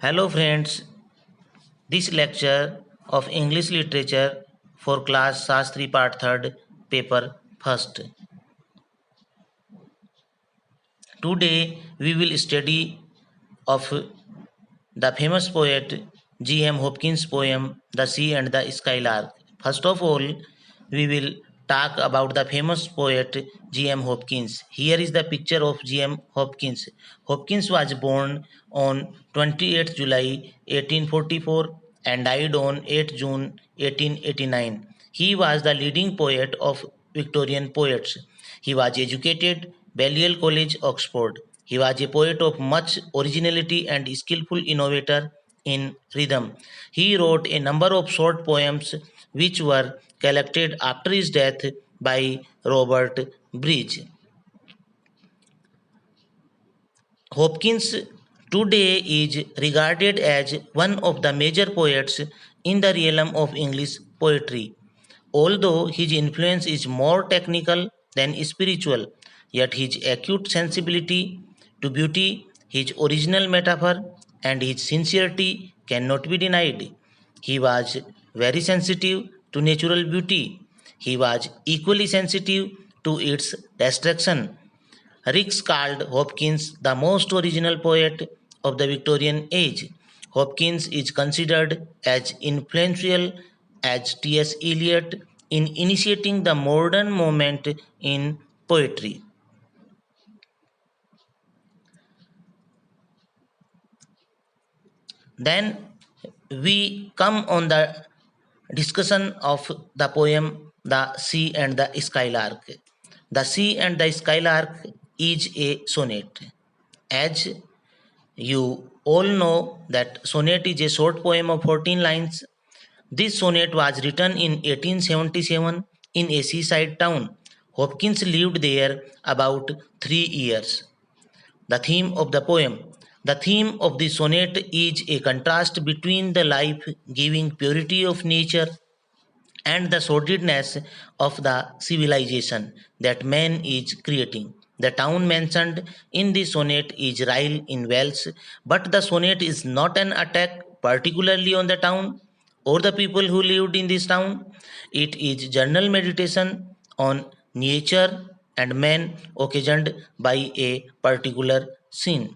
Hello friends, this lecture of English literature for class Shastri part 3rd paper 1st. Today we will study of the famous poet G.M. Hopkins' poem The Sea and the Skylark. First of all, we will talk about the famous poet G.M. Hopkins. Here is the picture of G.M. Hopkins. Hopkins was born on 28th July 1844 and died on 8th June 1889. He was the leading poet of Victorian poets. He was educated Balliol College, Oxford. He was a poet of much originality and skillful innovator in rhythm. He wrote a number of short poems which were collected after his death by Robert Bridge. Hopkins today is regarded as one of the major poets in the realm of English poetry. Although his influence is more technical than spiritual, yet his acute sensibility to beauty, his original metaphor, and his sincerity cannot be denied. He was very sensitive to natural beauty. He was equally sensitive to its destruction. Ricks called Hopkins the most original poet of the Victorian age. Hopkins is considered as influential as T.S. Eliot in initiating the modern movement in poetry. Then we come on the discussion of the poem The Sea and the Skylark. The Sea and the Skylark is a sonnet. As you all know that sonnet is a short poem of 14 lines. This sonnet was written in 1877 in a seaside town. Hopkins lived there about 3 years. The theme of the poem. The theme of the sonnet is a contrast between the life giving purity of nature and the sordidness of the civilization that man is creating. The town mentioned in the sonnet is Ryle in Wales, but the sonnet is not an attack particularly on the town or the people who lived in this town. It is general meditation on nature and man occasioned by a particular scene.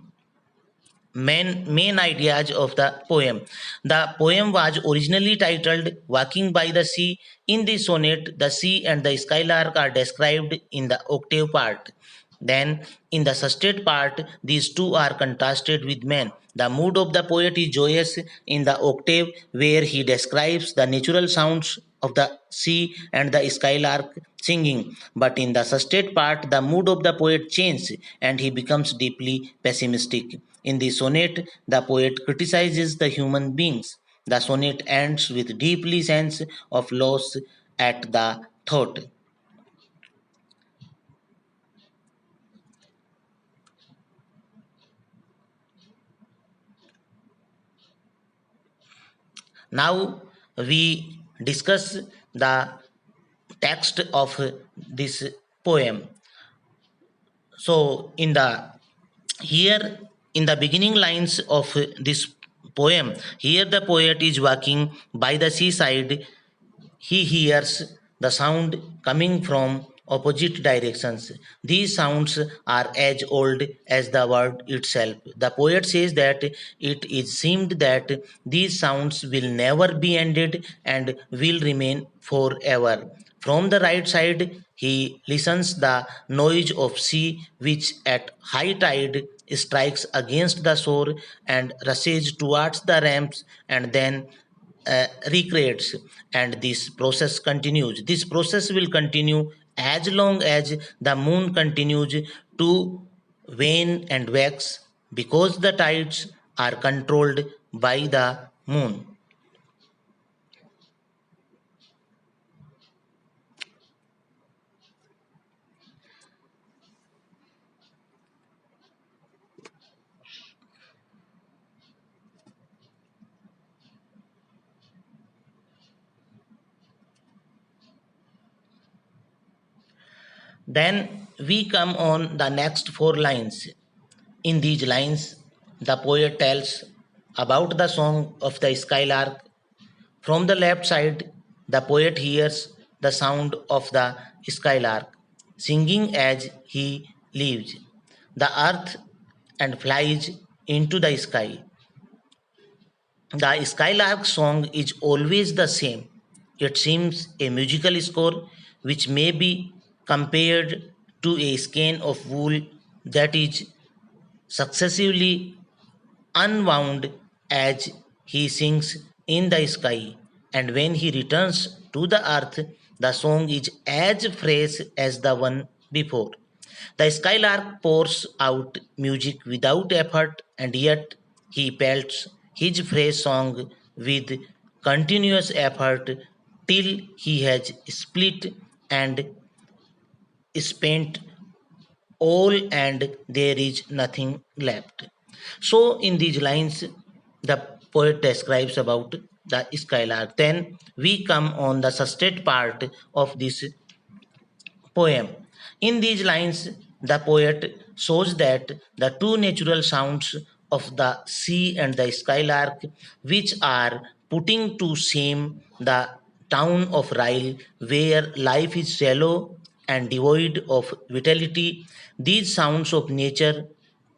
Main ideas of the poem. The poem was originally titled Walking by the Sea. In the sonnet, the sea and the skylark are described in the octave part. Then, in the sestet part, these two are contrasted with man. The mood of the poet is joyous in the octave, where he describes the natural sounds of the sea and the skylark singing. But in the sestet part, the mood of the poet changes and he becomes deeply pessimistic. In the sonnet, the poet criticizes the human beings. The sonnet ends with deeply sense of loss at the thought. Now we discuss the text of this poem. So here in the beginning lines of this poem, here the poet is walking by the seaside. He hears the sound coming from opposite directions. These sounds are as old as the word itself. The poet says that it is seemed that these sounds will never be ended and will remain forever. From the right side, he listens the noise of sea, which at high tide strikes against the shore and rushes towards the ramps and then recreates, and this process continues. This process will continue as long as the moon continues to wane and wax because the tides are controlled by the moon. Then we come on the next four lines. In these lines, the poet tells About the song of the skylark, from the left side, the poet hears the sound of the skylark singing as he leaves the earth and flies into the sky. The skylark song is always the same. It seems a musical score which may be compared to a skein of wool that is successively unwound as he sings in the sky, and when he returns to the earth, the song is as fresh as the one before. The skylark pours out music without effort, and yet he pelts his fresh song with continuous effort till he has split and spent all and there is nothing left. So, in these lines, the poet describes about the skylark. Then we come on the sustained part of this poem. In these lines, the poet shows that the two natural sounds of the sea and the skylark, which are putting to shame the town of Ryle, where life is shallow and devoid of vitality, these sounds of nature,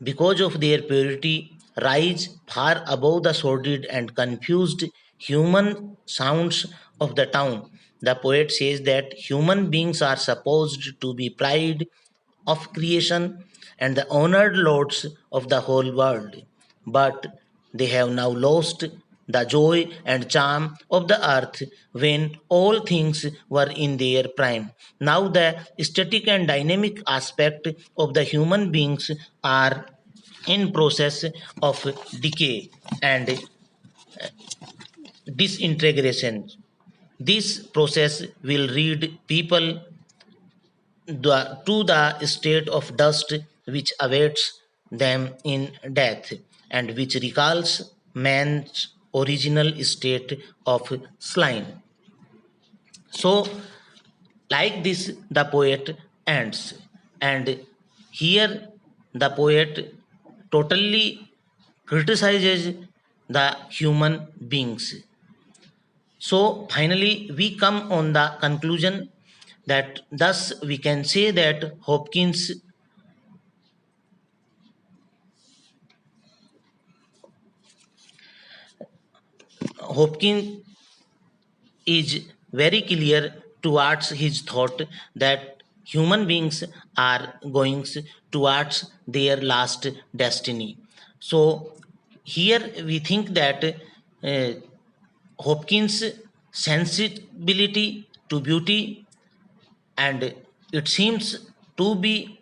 because of their purity, rise far above the sordid and confused human sounds of the town. The poet says that human beings are supposed to be pride of creation and the honored lords of the whole world. But they have now lost the joy and charm of the earth when all things were in their prime. Now, the static and dynamic aspect of the human beings are in process of decay and disintegration. This process will lead people to the state of dust which awaits them in death and which recalls man's original state of slime. So, like this, the poet ends, and here the poet totally criticizes the human beings. So finally, we come on the conclusion that thus we can say that Hopkins is very clear towards his thought that human beings are going towards their last destiny. So here we think that uh, Hopkins' sensibility to beauty and it seems to be